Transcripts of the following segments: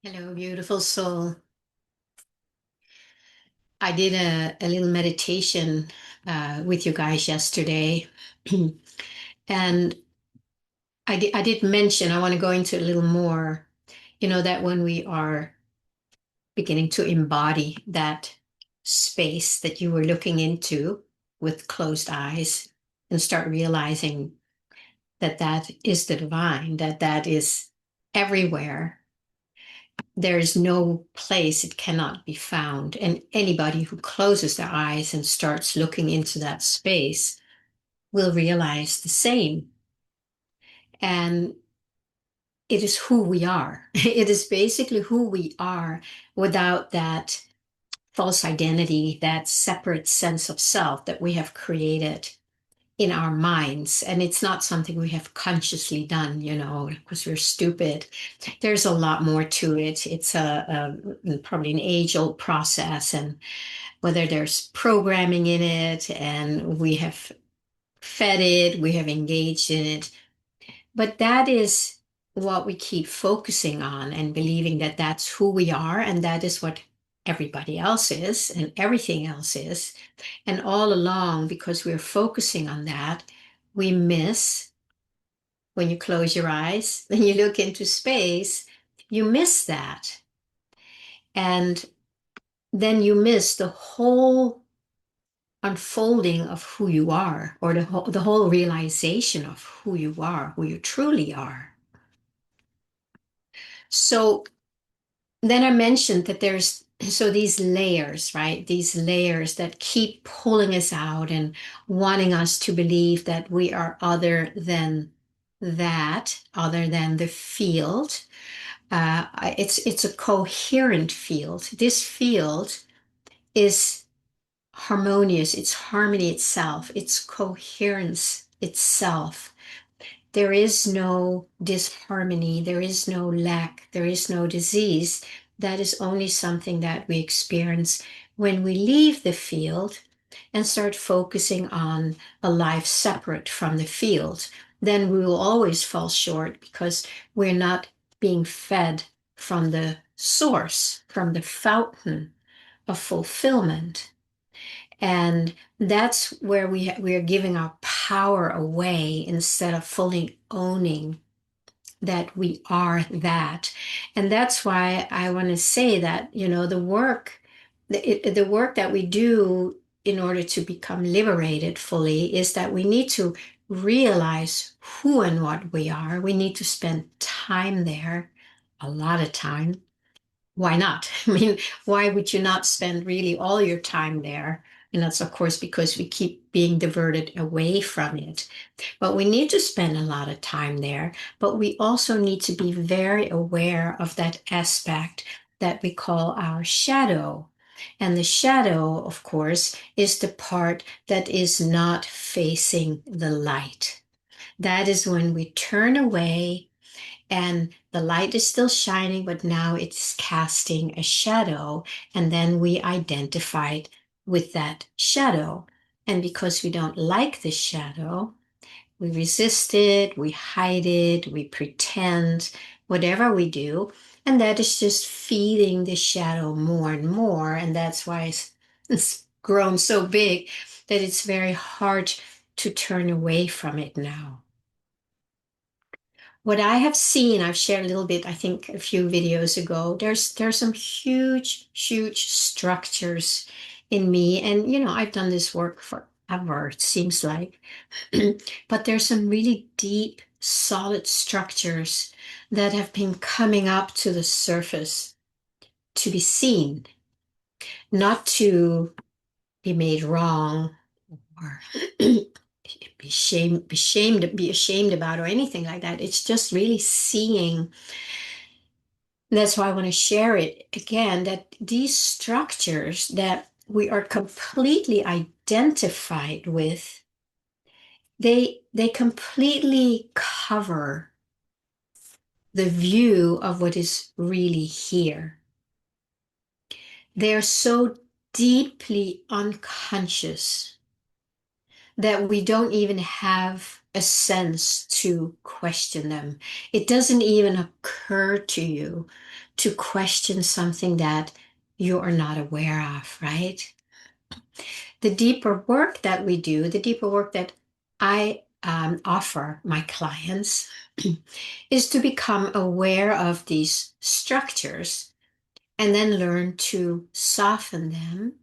Hello, beautiful soul. I did a little meditation with you guys yesterday. And I did mention, I want to go into a little more, that when we are beginning to embody that space that you were looking into with closed eyes and start realizing that that is the divine, that that is everywhere. There is no place it cannot be found. And anybody who closes their eyes and starts looking into that space will realize the same. And it is who we are. It is basically who we are without that false identity, that separate sense of self that we have created in our minds. And it's not something we have consciously done, because we're stupid. There's a lot more to it. It's probably an age-old process, and whether there's programming in it, and we have fed it, we have engaged in it. But that is what we keep focusing on and believing that that's who we are, and that is what everybody else is, and everything else is. And all along, because we're focusing on that, we miss when you close your eyes and you look into space, you miss that. And then you miss the whole unfolding of who you are, or the whole realization of who you are, who you truly are. So then I mentioned that there's so these layers, right? These layers that keep pulling us out and wanting us to believe that we are other than that, other than the field. It's a coherent field. This field is harmonious. It's harmony itself. It's coherence itself. There is no disharmony, there is no lack, there is no disease. That is only something that we experience when we leave the field and start focusing on a life separate from the field. Then we will always fall short because we're not being fed from the source, from the fountain of fulfillment. And that's where we are giving our power away instead of fully owning that we are that. And that's why I want to say that, the work that we do in order to become liberated fully is that we need to realize who and what we are. We need to spend time there, a lot of time. Why not? I mean, why would you not spend really all your time there? And that's, of course, because we keep being diverted away from it. But we need to spend a lot of time there. But we also need to be very aware of that aspect that we call our shadow. And the shadow, of course, is the part that is not facing the light. That is when we turn away and the light is still shining, but now it's casting a shadow. And then we identified with that shadow. And because we don't like the shadow, we resist it, we hide it, we pretend, whatever we do. And that is just feeding the shadow more and more. And that's why it's grown so big that it's very hard to turn away from it now. What I have seen, I've shared a little bit, I think a few videos ago, there's some huge, huge structures in me. And I've done this work forever, it seems like. But there's some really deep, solid structures that have been coming up to the surface to be seen, not to be made wrong or be ashamed about or anything like that. It's just really seeing. That's why I want to share it again, that these structures that we are completely identified with, they completely cover the view of what is really here. They're so deeply unconscious that we don't even have a sense to question them. It doesn't even occur to you to question something that you are not aware of, right? The deeper work that we do, the deeper work that I offer my clients is to become aware of these structures and then learn to soften them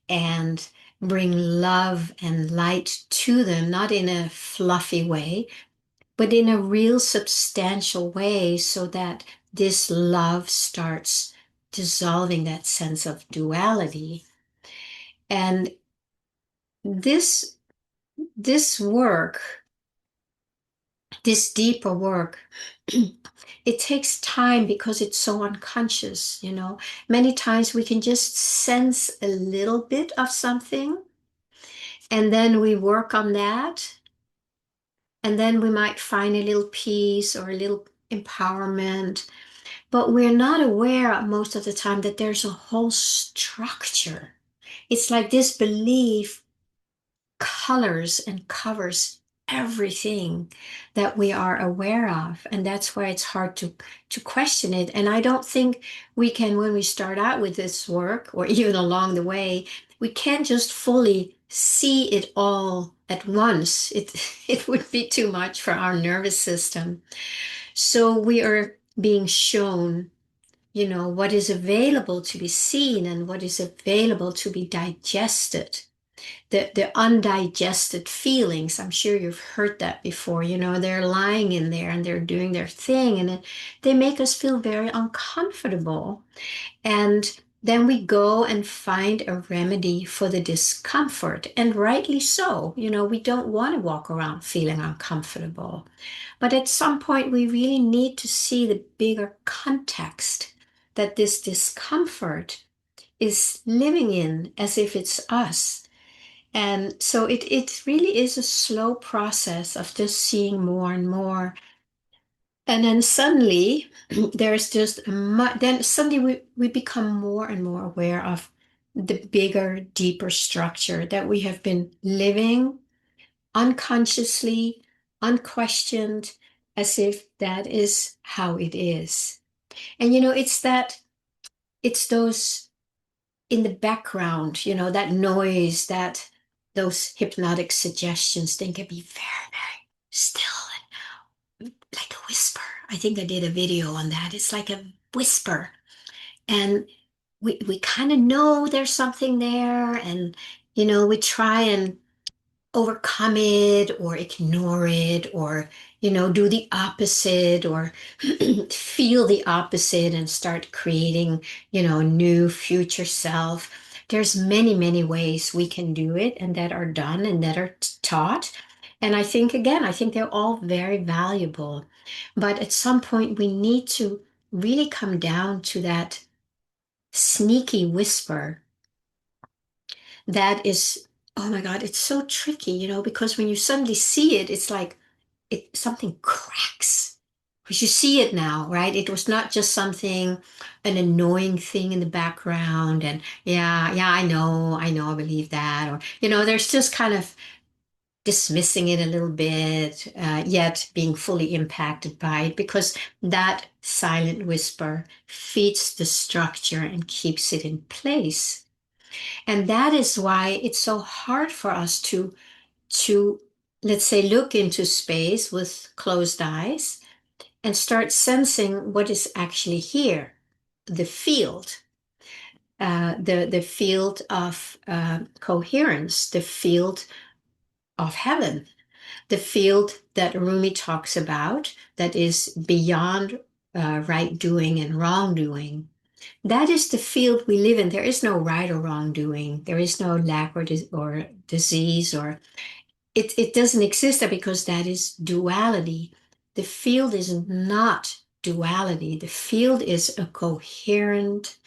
and bring love and light to them, not in a fluffy way, but in a real substantial way, so that this love starts dissolving that sense of duality. And this this work, this deeper work, it takes time because it's so unconscious, you know. Many times we can just sense a little bit of something, and then we work on that, and then we might find a little peace or a little empowerment. But we're not aware most of the time that there's a whole structure. It's like this belief colors and covers everything that we are aware of. And that's why it's hard to question it. And I don't think we can, when we start out with this work, or even along the way, we can't just fully see it all at once. It would be too much for our nervous system. So we are being shown, you know, what is available to be seen and what is available to be digested. The undigested feelings, I'm sure you've heard that before, you know, they're lying in there and they're doing their thing, and they make us feel very uncomfortable. And then we go and find a remedy for the discomfort, and rightly so. You know, we don't want to walk around feeling uncomfortable. But at some point, we really need to see the bigger context that this discomfort is living in as if it's us. And so it really is a slow process of just seeing more and more. And then suddenly there's just then suddenly we become more and more aware of the bigger, deeper structure that we have been living unconsciously, unquestioned, as if that is how it is. And you know, it's those in the background, you know, that noise, that those hypnotic suggestions, they can be very, very still and like a whisper. I think I did a video on that. It's like a whisper. And we kind of know there's something there. And, you know, we try and overcome it or ignore it, or you know, do the opposite, or feel the opposite and start creating, you know, a new future self. There's many ways we can do it, and that are done and that are taught. And I think, again, I think they're all very valuable, but at some point we need to really come down to that sneaky whisper that is, oh my God, it's so tricky, you know, because when you suddenly see it, it's like something cracks. Because you see it now, right? It was not just something, an annoying thing in the background, and yeah, I believe that, or you know, there's just kind of dismissing it a little bit, yet being fully impacted by it, because that silent whisper feeds the structure and keeps it in place. And that is why it's so hard for us to let's say look into space with closed eyes and start sensing what is actually here, the field, the field of coherence, the field of heaven, the field that Rumi talks about, that is beyond right doing and wrongdoing. That is the field we live in. There is no right or wrongdoing. There is no lack or disease, or it doesn't exist there, because that is duality. The field is not duality. The field is a coherent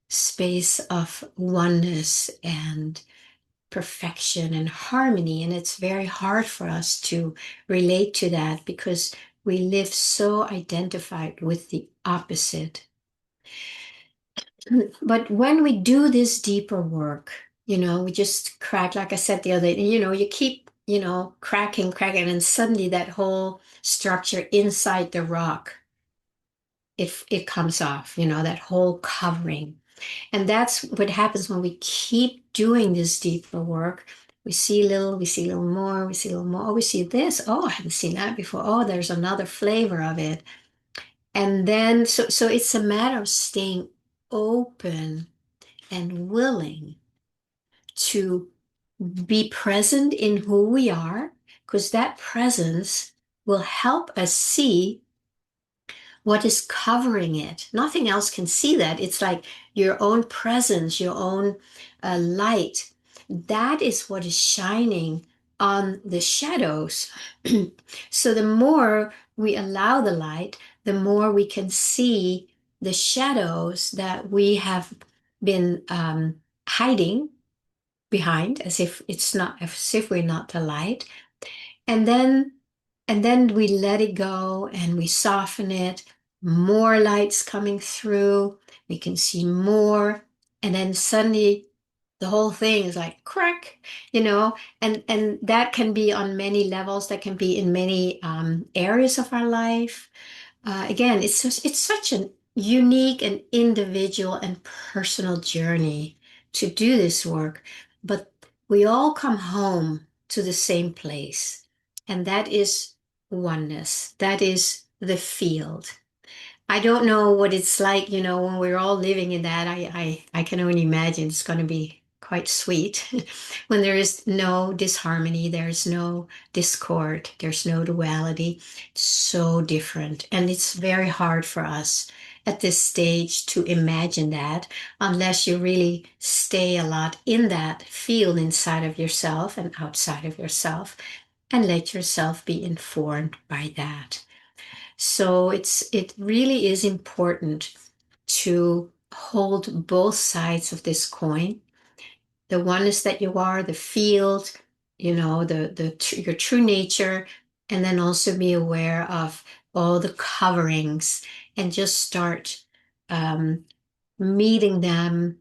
space of oneness and perfection and harmony. And it's very hard for us to relate to that because we live so identified with the opposite. But when we do this deeper work, you know, we just crack, like I said the other day, you know, you keep, you know, cracking, and suddenly that whole structure inside the rock it comes off, that whole covering. And that's what happens when we keep doing this deeper work. We see a little more, we see a little more. Oh, we see this. Oh, I haven't seen that before. Oh, there's another flavor of it. And then, so it's a matter of staying open and willing to be present in who we are, because that presence will help us see what is covering it. Nothing else can see that. It's like your own presence, your own light. That is what is shining on the shadows. So the more we allow the light, the more we can see the shadows that we have been hiding behind, as if it's not, as if we're not the light. And then we let it go and we soften it. More lights coming through. We can see more. And then suddenly the whole thing is like crack, and that can be on many levels. That can be in many areas of our life. Again, it's such a unique and individual and personal journey to do this work, but we all come home to the same place, and that is oneness. That is the field. I don't know what it's like, when we're all living in that. I can only imagine it's going to be quite sweet when there is no disharmony, there's no discord, there's no duality. It's so different. And it's very hard for us at this stage to imagine that unless you really stay a lot in that field inside of yourself and outside of yourself and let yourself be informed by that. So it really is important to hold both sides of this coin. The oneness that you are, the field, your true nature, and then also be aware of all the coverings and just start um, meeting them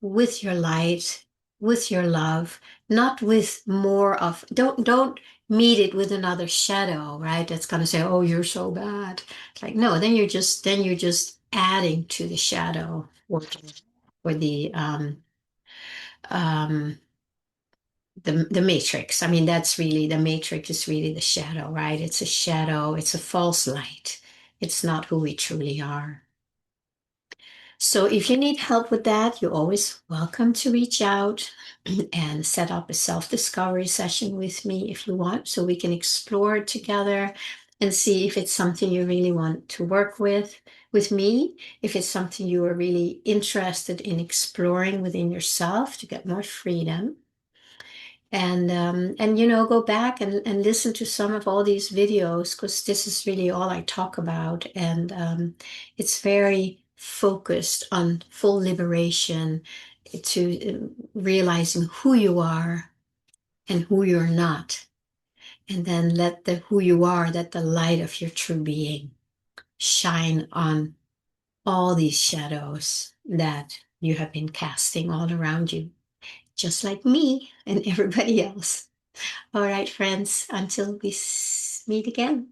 with your light, with your love, not with more of, don't meet it with another shadow, right? That's going to say, oh, you're so bad. It's like, no, then you're just adding to the shadow or um, the matrix. I mean, that's really, the matrix is really the shadow, right? It's a shadow, it's a false light. It's not who we truly are. So if you need help with that, you're always welcome to reach out and set up a self-discovery session with me if you want, so we can explore it together and see if it's something you really want to work with me, if it's something you are really interested in exploring within yourself to get more freedom. And go back and listen to some of all these videos, because this is really all I talk about. And it's very focused on full liberation, to realizing who you are and who you're not. And then let the who you are, that the light of your true being shine on all these shadows that you have been casting all around you, just like me and everybody else. All right, friends, until we meet again.